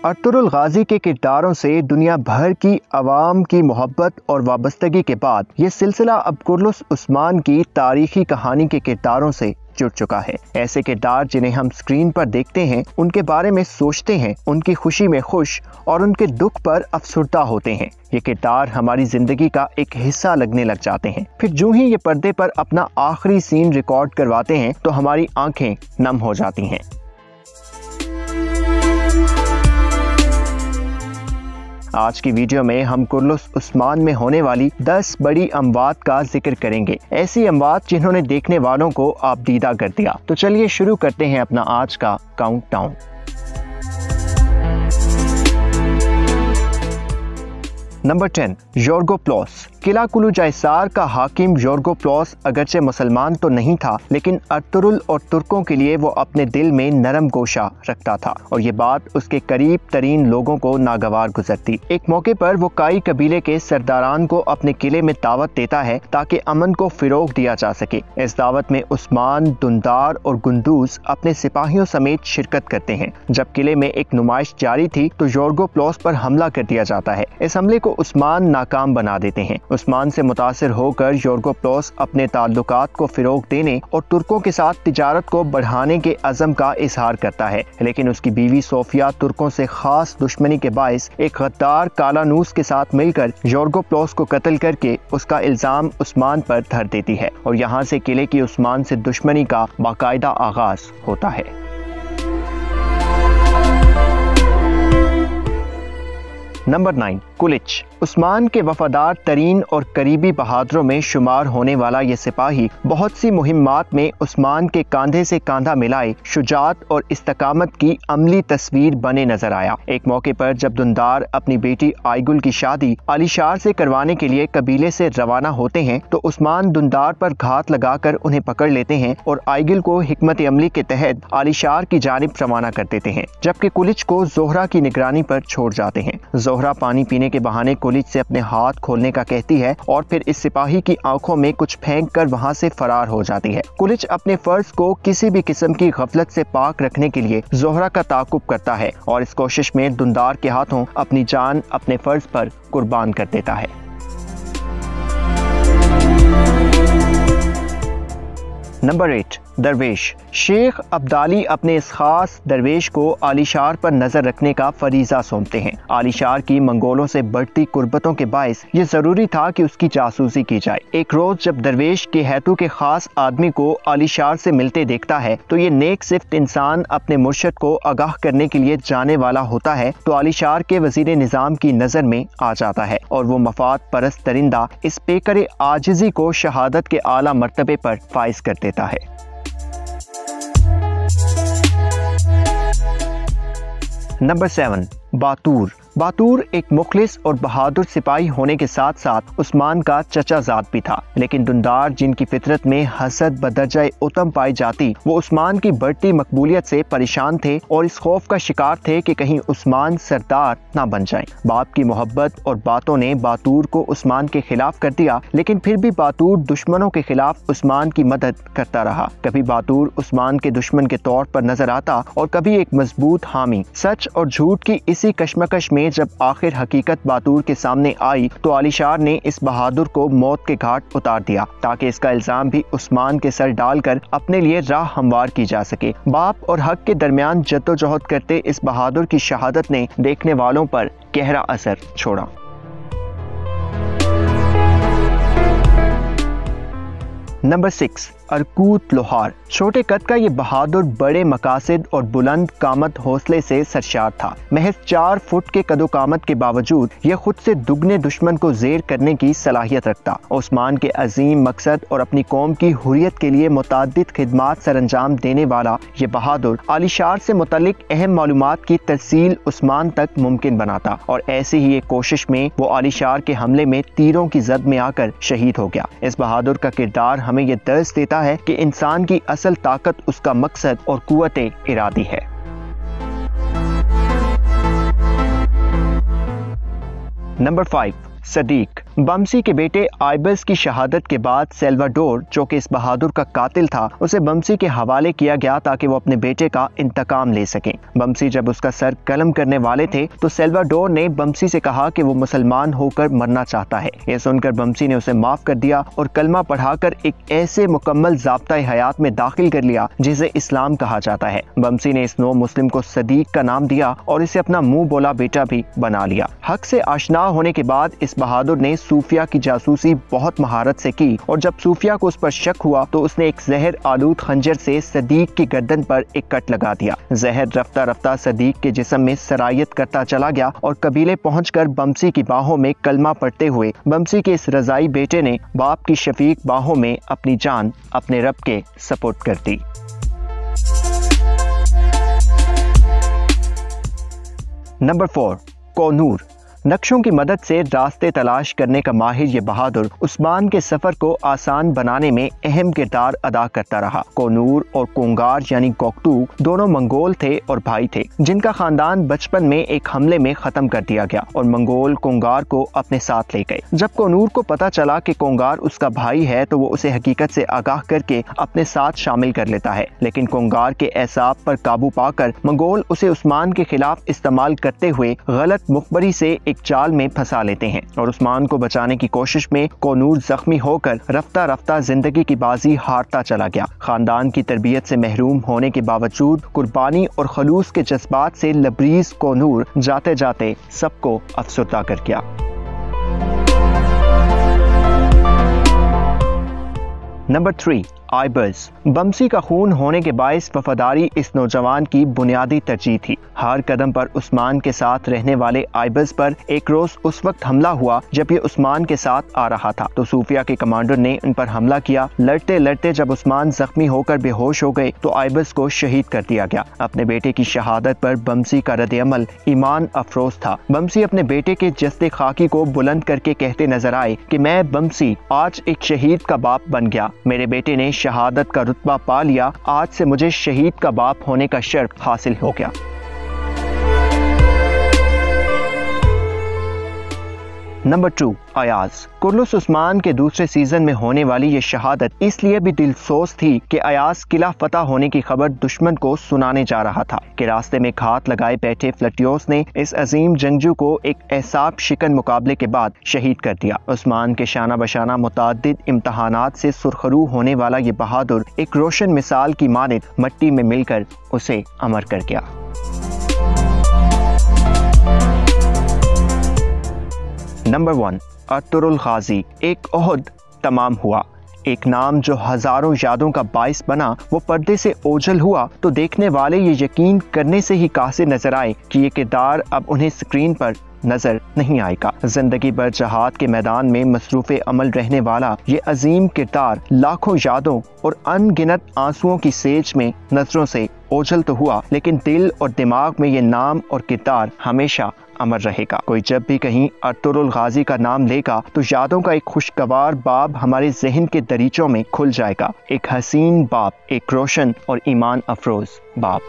Ertugrul गाजी के किरदारों से दुनिया भर की आवाम की मोहब्बत और वाबस्तगी के बाद ये सिलसिला अब कुर्लुस उस्मान की तारीखी कहानी के किरदारों से जुड़ चुका है। ऐसे किरदार जिन्हें हम स्क्रीन पर देखते हैं, उनके बारे में सोचते हैं, उनकी खुशी में खुश और उनके दुख पर अफसुर्दा होते हैं। ये किरदार हमारी जिंदगी का एक हिस्सा लगने लग जाते हैं। फिर जो ही ये पर्दे पर अपना आखिरी सीन रिकॉर्ड करवाते हैं तो हमारी आंखें नम हो जाती हैं। आज की वीडियो में हम कुर्लुस उस्मान में होने वाली 10 बड़ी अमवात का जिक्र करेंगे। ऐसी अमवात जिन्होंने देखने वालों को आपदीदा कर दिया। तो चलिए शुरू करते हैं अपना आज का काउंटडाउन। नंबर 10, योर्गोप्लस। किला कुलुजैसार का हाकिम योर्गोप्लस अगरचे मुसलमान तो नहीं था, लेकिन अर्तुगरुल और तुर्कों के लिए वो अपने दिल में नरम गोशा रखता था और ये बात उसके करीब तरीन लोगों को नागवार गुजरती। एक मौके पर वो काई कबीले के सरदारान को अपने किले में दावत देता है ताकि अमन को फिरोग दिया जा सके। इस दावत में उस्मान, दुंदार और गुंदूज अपने सिपाहियों समेत शिरकत करते हैं। जब किले में एक नुमाइश जारी थी तो योर्गोप्लस पर हमला कर दिया जाता है। इस हमले को उस्मान नाकाम बना देते हैं। उस्मान से मुतासिर होकर योर्गोप्लस अपने ताल्लुकात को फिरोग देने और तुर्कों के साथ तिजारत को बढ़ाने के अज़म का इजहार करता है, लेकिन उसकी बीवी सोफिया तुर्कों से खास दुश्मनी के बाइस एक गद्दार कालानूस के साथ मिलकर योर्गोप्लस को कत्ल करके उसका इल्जाम उस्मान पर धर देती है और यहाँ से किले की उस्मान से दुश्मनी का बाकायदा आगाज होता है। Number 9, Kulich. उस्मान के वफादार तरीन और करीबी बहादुरों में शुमार होने वाला ये सिपाही बहुत सी मुहिम्मात में उस्मान के कांधे से कांधा मिलाए शुजात और इस्तकामत की अमली तस्वीर बने नजर आया। एक मौके पर जब दुंदार अपनी बेटी आइगुल की शादी आलिशार से करवाने के लिए कबीले से रवाना होते हैं तो उस्मान दुंदार पर घात लगाकर उन्हें पकड़ लेते हैं और आइगुल को हिकमत अमली के तहत आलिशार की जानिब रवाना कर देते हैं, जबकि कुलिच को जोहरा की निगरानी पर छोड़ जाते हैं। जोहरा पानी पीने के बहाने कुलिच से अपने हाथ खोलने का कहती है और फिर इस सिपाही की आंखों में कुछ फेंक कर वहां से फरार हो जाती है। कुलिच अपने फर्ज को किसी भी किस्म की गफलत से पाक रखने के लिए जोहरा का ताकुब करता है और इस कोशिश में दुंदार के हाथों अपनी जान अपने फर्ज पर कुर्बान कर देता है। नंबर 8, दरवेश। शेख अब्दाली अपने इस खास दरवेश को आलिशार पर नजर रखने का फरीजा सौंपते हैं। आलिशार की मंगोलों से बढ़ती कुर्बतों के बायस ये जरूरी था कि उसकी जासूसी की जाए। एक रोज जब दरवेश के हैतू के खास आदमी को आलिशार से मिलते देखता है तो ये नेक सिफ्त इंसान अपने मुर्शद को आगाह करने के लिए जाने वाला होता है तो आलिशार के वजीर निजाम की नजर में आ जाता है और वो मफाद परस्त दरिंदा इस पेकर आजिजी को शहादत के आला मर्तबे पर फाइज कर देता है। नंबर 7, बातूर। बातूर एक मुखलिस और बहादुर सिपाही होने के साथ साथ उस्मान का चचाजाद भी था, लेकिन दुंदार जिनकी फितरत में हसद बदरजा उतम पाई जाती वो उस्मान की बढ़ती मकबूलियत से परेशान थे और इस खौफ का शिकार थे कि कहीं उस्मान सरदार ना बन जाएं। बाप की मोहब्बत और बातों ने बातूर को उस्मान के खिलाफ कर दिया, लेकिन फिर भी बातूर दुश्मनों के खिलाफ उस्मान की मदद करता रहा। कभी बातूर उस्मान के दुश्मन के तौर पर नजर आता और कभी एक मजबूत हामी। सच और झूठ की इसी कश्मकश में जब आखिर हकीकत बातूर के सामने आई तो आलिशार ने इस बहादुर को मौत के घाट उतार दिया ताकि इसका इल्जाम भी उस्मान के सर डालकर अपने लिए राह हमवार की जा सके। बाप और हक के दरमियान जद्दोजहद करते इस बहादुर की शहादत ने देखने वालों पर गहरा असर छोड़ा। नंबर 6, अरकूत लोहार। छोटे कद का ये बहादुर बड़े मकासद और बुलंद कामत हौसले से सरशार था। महज 4 फुट के कदो कामत के बावजूद ये खुद से दुगने दुश्मन को जेर करने की सलाहियत रखता। उस्मान के अजीम मकसद और अपनी कौम की हुर्रियत के लिए मुताद्दिद खिदमात सरअंजाम देने वाला ये बहादुर आलिशार से मुतल्लिक अहम मालूमात की तरसील उस्मान तक मुमकिन बनाता और ऐसी ही एक कोशिश में वो आलिशार के हमले में तीरों की जद में आकर शहीद हो गया। इस बहादुर का किरदार हमें ये दर्ज देता है कि इंसान की असल ताकत उसका मकसद और कुव्वते इरादी है। नंबर 5, सदीक। बमसी के बेटे आइबस की शहादत के बाद सेल्वाडोर, जो कि इस बहादुर का कातिल था, उसे बमसी के हवाले किया गया ताकि वो अपने बेटे का इंतकाम ले सके। बमसी जब उसका सर कलम करने वाले थे तो सेल्वाडोर ने बमसी से कहा कि वो मुसलमान होकर मरना चाहता है। यह सुनकर बमसी ने उसे माफ कर दिया और कलमा पढ़ाकर एक ऐसे मुकम्मल ज़ाब्ता हयात में दाखिल कर लिया जिसे इस्लाम कहा जाता है। बमसी ने इस नौ मुस्लिम को सदीक का नाम दिया और इसे अपना मुंह बोला बेटा भी बना लिया। हक से आशना होने के बाद इस बहादुर ने सूफिया की जासूसी बहुत महारत से की और जब सूफिया को उस पर शक हुआ तो उसने एक जहर आलूद खंजर से सदीक की गर्दन पर एक कट लगा दिया। जहर रफ्ता रफ्ता सदीक के जिस्म में सरायत करता चला गया और कबीले पहुंचकर बमसी की बाहों में कलमा पढ़ते हुए बमसी के इस रजाई बेटे ने बाप की शफीक बाहों में अपनी जान अपने रब के सपुर्द कर दी। नंबर 4, कोनूर। नक्शों की मदद से रास्ते तलाश करने का माहिर ये बहादुर उस्मान के सफर को आसान बनाने में अहम किरदार अदा करता रहा। कोनूर और कोंगार यानी गोक्तुक दोनों मंगोल थे और भाई थे, जिनका खानदान बचपन में एक हमले में खत्म कर दिया गया और मंगोल कोंगार को अपने साथ ले गए। जब कोनूर को पता चला कि कोंगार उसका भाई है तो वो उसे हकीकत से आगाह करके अपने साथ शामिल कर लेता है, लेकिन कोंगार के एसाब पर काबू पाकर मंगोल उसे उस्मान के खिलाफ इस्तेमाल करते हुए गलत मुखबरी से एक जाल में फंसा लेते हैं और उस्मान को बचाने की कोशिश में कोनूर जख्मी होकर रफ्ता रफ्ता जिंदगी की बाजी हारता चला गया। खानदान की तरबियत से महरूम होने के बावजूद कुर्बानी और खलूस के जज्बात से लबरीज कोनूर जाते जाते सबको अफसरदा कर गया। नंबर 3, आइबस। बमसी का खून होने के बायस वफादारी इस नौजवान की बुनियादी तरजीह थी। हर कदम पर उस्मान के साथ रहने वाले आइबस पर एक रोज उस वक्त हमला हुआ जब ये उस्मान के साथ आ रहा था तो सूफिया के कमांडर ने उन पर हमला किया। लड़ते लड़ते जब उस्मान जख्मी होकर बेहोश हो गए तो आइबस को शहीद कर दिया गया। अपने बेटे की शहादत पर बमसी का रद्द-ए-अमल ईमान अफरोज था। बमसी अपने बेटे के जस्ते खाकी को बुलंद करके कहते नजर आए कि मैं बमसी आज एक शहीद का बाप बन गया। मेरे बेटे ने शहादत का रुतबा पा लिया। आज से मुझे शहीद का बाप होने का शर्फ हासिल हो गया। नंबर 2, अयाज। कुर्लुस उस्मान के दूसरे सीजन में होने वाली ये शहादत इसलिए भी दिलसोज थी कि अयाज किला फतह होने की खबर दुश्मन को सुनाने जा रहा था कि रास्ते में घात लगाए बैठे फ्लटियोस ने इस अजीम जंगजू को एक एहसाब शिकन मुकाबले के बाद शहीद कर दिया। उस्मान के शाना बशाना मुताद्दिद इम्तहानात से सुरखरू होने वाला ये बहादुर एक रोशन मिसाल की मानिद मट्टी में मिलकर उसे अमर कर गया। नंबर 1, अर्तुरुल गाजी। एक ओहद तमाम हुआ। एक नाम जो हजारों यादों का बाइस बना वो पर्दे से ओझल हुआ तो देखने वाले ये यकीन करने से ही कासिर नजर आए कि ये किरदार अब उन्हें स्क्रीन पर नजर नहीं आएगा। जिंदगी भर जहाद के मैदान में मसरूफ़े अमल रहने वाला ये अजीम किरदार लाखों यादों और अनगिनत आंसुओं की सेज में नजरों से ओझल तो हुआ, लेकिन दिल और दिमाग में ये नाम और किरदार हमेशा अमर रहेगा। कोई जब भी कहीं अर्तुरुल गाजी का नाम लेगा तो यादों का एक खुशगवार बाब हमारे जहन के दरीचों में खुल जाएगा। एक हसीन बाब, एक रोशन और ईमान अफरोज बाब।